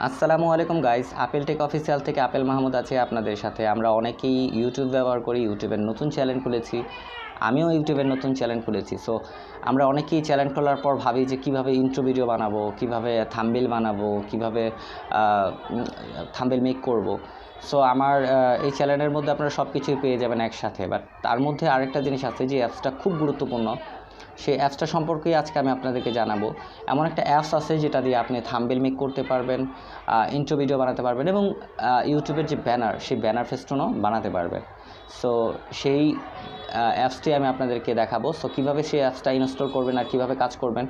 আসসালামু আলাইকুম guys, apple take official থেকে আপেল মাহমুদ আছে আপনাদের সাথে। আমরা অনেকেই ইউটিউব ব্যবহার করি, ইউটিউবের নতুন চ্যানেল খুলেছি। আমিও ইউটিউবের নতুন চ্যানেল খুলেছি। সো আমরা অনেকেই চ্যানেল খোলার পর ভাবি যে কীভাবে ইন্ট্রো ভিডিও বানাবো, কীভাবে থাম্বনেল বানাবো, কীভাবে থাম্বনেল মেক করব। সো আমার এই চ্যানেলের মধ্যে আপনারা সব কিছুই পেয়ে যাবেন একসাথে। বাট তার মধ্যে আরেকটা জিনিস আছে যে অ্যাপসটা খুব গুরুত্বপূর্ণ। সেই অ্যাপসটা সম্পর্কেই আজকে আমি আপনাদেরকে জানাবো। এমন একটা অ্যাপস আছে যেটা দিয়ে আপনি থাম্বনেল মেক করতে পারবেন, ইন্ট্রো ভিডিও বানাতে পারবেন এবং ইউটিউবের যে ব্যানার, সেই ব্যানার ফেস্টুনও বানাতে পারবেন। সো সেই অ্যাপসটি আমি আপনাদেরকে দেখাবো। সো কীভাবে সেই অ্যাপসটা ইনস্টল করবেন আর কীভাবে কাজ করবেন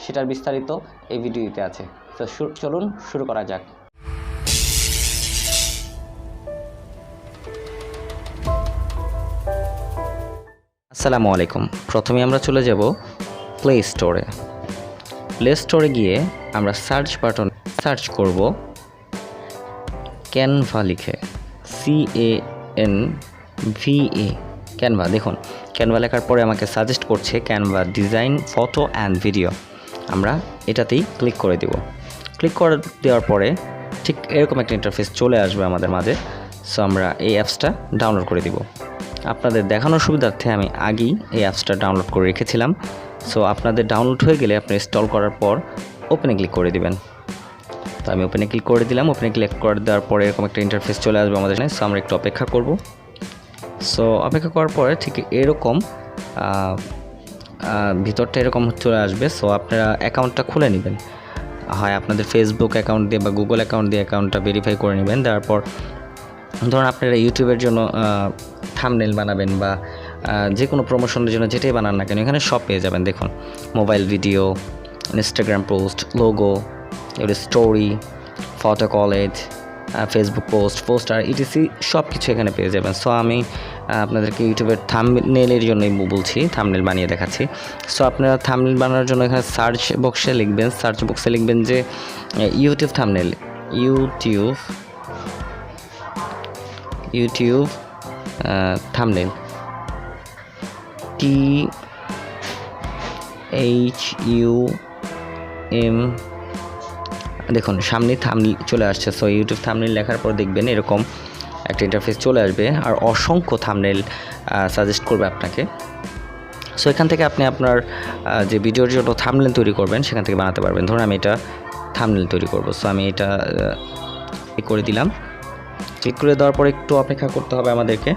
সেটার বিস্তারিত এই ভিডিওতে আছে। তো চলুন শুরু করা যাক। আসসালামু আলাইকুম। প্রথমে আমরা চলে যাব প্লে স্টোরে গিয়ে আমরা সার্চ বাটন সার্চ করব ক্যানভা লিখে, CANVA, ক্যানভা। দেখুন ক্যানভা লেখার পরে আমাকে সাজেস্ট করছে Canva design photo and video. আমরা এটাতেই ক্লিক করে দেব। ক্লিক করে দেওয়ার পরে ঠিক এরকম একটা ইন্টারফেস চলে আসবে আমাদের মাঝে। সো আমরা এই অ্যাপসটা ডাউনলোড করে দিব। আপনাদের দেখানোর সুবিধার্থে আমি আগেই এই অ্যাপসটা ডাউনলোড করে রেখেছিলাম। সো আপনাদের ডাউনলোড হয়ে গেলে আপনি ইনস্টল করার পর ওপেনে ক্লিক করে দিবেন। তো আমি ওপেনে ক্লিক করে দিলাম। ওপেনে ক্লিক করে দেওয়ার পরে এরকম একটা ইন্টারফেস চলে আসবে আমাদের এখানে। সো আমরা একটু অপেক্ষা করব। সো অপেক্ষা করার পরে ঠিক এরকম ভিতরটা এরকম চলে আসবে। সো আপনারা অ্যাকাউন্টটা খুলে নেবেন, হয় আপনাদের ফেসবুক অ্যাকাউন্ট দিয়ে বা গুগল অ্যাকাউন্ট দিয়ে অ্যাকাউন্টটা ভেরিফাই করে নেবেন। তারপর ধরুন আপনারা ইউটিউবের জন্য থাম্বনেল বানাবেন বা যে কোনো প্রমোশনের জন্য যেটাই বানান না কেন এখানে সব পেয়ে যাবেন। দেখুন mobile video, Instagram post, logo, এবার story, photo collage, Facebook poster etc সব কিছু এখানে পেয়ে যাবেন। সো আমি আপনাদেরকে ইউটিউবের থাম্বনেলের জন্যই বলছি, থাম্বনেল বানিয়ে দেখাচ্ছি। সো আপনারা থাম্বনেল বানানোর জন্য এখানে সার্চ বক্সে লিখবেন যে YouTube thumbnail, YouTube thumbnail, THUM। দেখুন সামনে থাম্বনেল চলে আসছে। সো ইউটিউব থাম্বনেল লেখার পর দেখবেন এরকম একটা ইন্টারফেস চলে আসবে আর অসংখ্য থাম্বনেল সাজেস্ট করবে আপনাকে। সো এখান থেকে আপনি আপনার যে ভিডিওর জন্য থাম্বনেল তৈরি করবেন সেখান থেকে বানাতে পারবেন। ধরুন আমি এটা থাম্বনেল তৈরি করব। সো আমি এটা করে দিলাম। ক্লিক করে দেওয়ার পর একটু অপেক্ষা করতে হবে আমাদেরকে।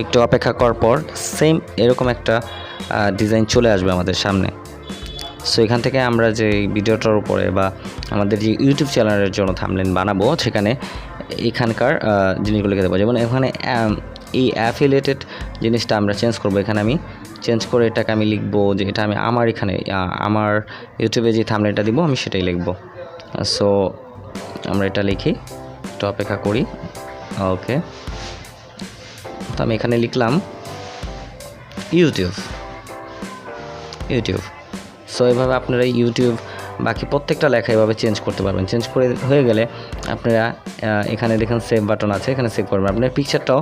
একটু অপেক্ষা করার পর সেম এরকম একটা ডিজাইন চলে আসবে আমাদের সামনে। সো এখান থেকে আমরা যে ভিডিওটার উপরে বা আমাদের যে ইউটিউব চ্যানেলের জন্য থাম্বনেল বানাবো সেখানে এখানকার জিনিসগুলো লিখে দেবো। যেমন এখানে এই অ্যাফিলিয়েটেড জিনিসটা আমরা চেঞ্জ করব। এখানে আমি চেঞ্জ করে এটাকে আমি লিখবো যে এটা আমি আমার ইউটিউবে যে থাম্বনেলটা দিব আমি সেটাই লিখবো। সো আমরা এটা লিখি, একটু অপেক্ষা করি। ওকে, তো আমি এখানে লিখলাম ইউটিউব। সো এভাবে আপনারা ইউটিউব বাকি প্রত্যেকটা লেখা এভাবে চেঞ্জ করতে পারবেন। চেঞ্জ করে হয়ে গেলে আপনারা এখানে দেখেন সেভ বাটন আছে, এখানে সেভ করবেন। আপনার পিকচারটাও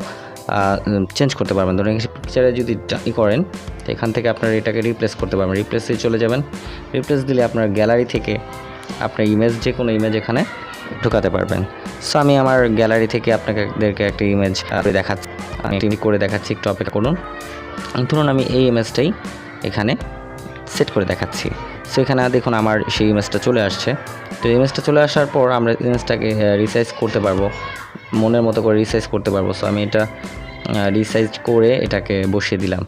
চেঞ্জ করতে পারবেন। ধরুন পিকচারে যদি করেন তো এখান থেকে আপনারা এটাকে রিপ্লেস করতে পারবেন। রিপ্লেসে চলে যাবেন। রিপ্লেস দিলে আপনার গ্যালারি থেকে আপনার যে কোনো ইমেজ এখানে ঢোকাতে পারবেন। সো আমি আমার গ্যালারি থেকে আপনাদেরকে একটা ইমেজ দেখাচ্ছি, একটু অপেক্ষা করুন। ধরুন আমি এই ইমেজটাই এখানে সেট করে দেখাচ্ছি। সো এখানে দেখুন আমার সেই ইমেজটা চলে আসছে। তো ইমেজটা চলে আসার পর আমরা ইমেজটাকে রিসাইজ করতে পারবো, মনের মতো করে রিসাইজ করতে পারবো। সো আমি এটা রিসাইজ করে এটাকে বসিয়ে দিলাম।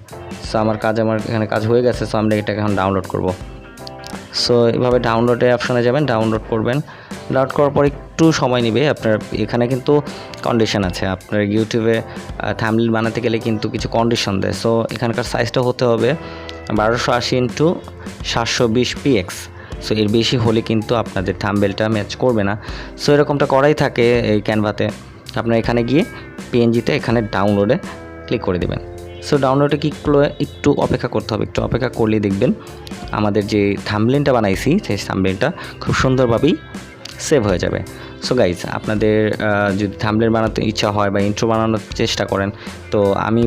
সো আমার এখানে কাজ হয়ে গেছে। সো আমরা এটাকে এখন ডাউনলোড করব। সো এভাবে ডাউনলোডের অপশানে যাবেন, ডাউনলোড করবেন। ডাউনলোড করার পর একটু সময় নেবে। আপনার এখানে কিন্তু কন্ডিশন আছে, আপনার ইউটিউবে থাম্বনেল বানাতে গেলে কিন্তু কিছু কন্ডিশন দেয়। সো এখানকার সাইজটা হতে হবে 1280x720px। সো এর বেশি হলে কিন্তু আপনাদের থাম্বনেলটা ম্যাচ করবে না। সো এরকমটা করাই থাকে এই ক্যানভাতে। আপনার এখানে গিয়ে পিএনজিতে এখানে ডাউনলোডে ক্লিক করে দেবেন। সো ডাউনলোডে ক্লিক করে একটু অপেক্ষা করতে হবে। একটু অপেক্ষা করলেই দেখবেন আমাদের যে থাম্বনেলটা বানাইছি সেই থাম্বনেলটা খুব সুন্দরভাবেই সেভ হয়ে যাবে। সো গাইজ, আপনাদের যদি থাম্বনেল বানাতে ইচ্ছা হয় বা ইন্ট্রো বানানোর চেষ্টা করেন তো আমি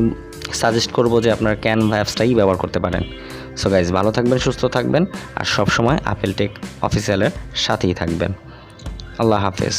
সাজেস্ট করব যে আপনার ক্যানভা অ্যাপসটাই ব্যবহার করতে পারেন। সো গাইজ, ভালো থাকবেন, সুস্থ থাকবেন আর সবসময় আপেল টেক অফিসিয়ালের সাথেই থাকবেন। আল্লাহ হাফেজ।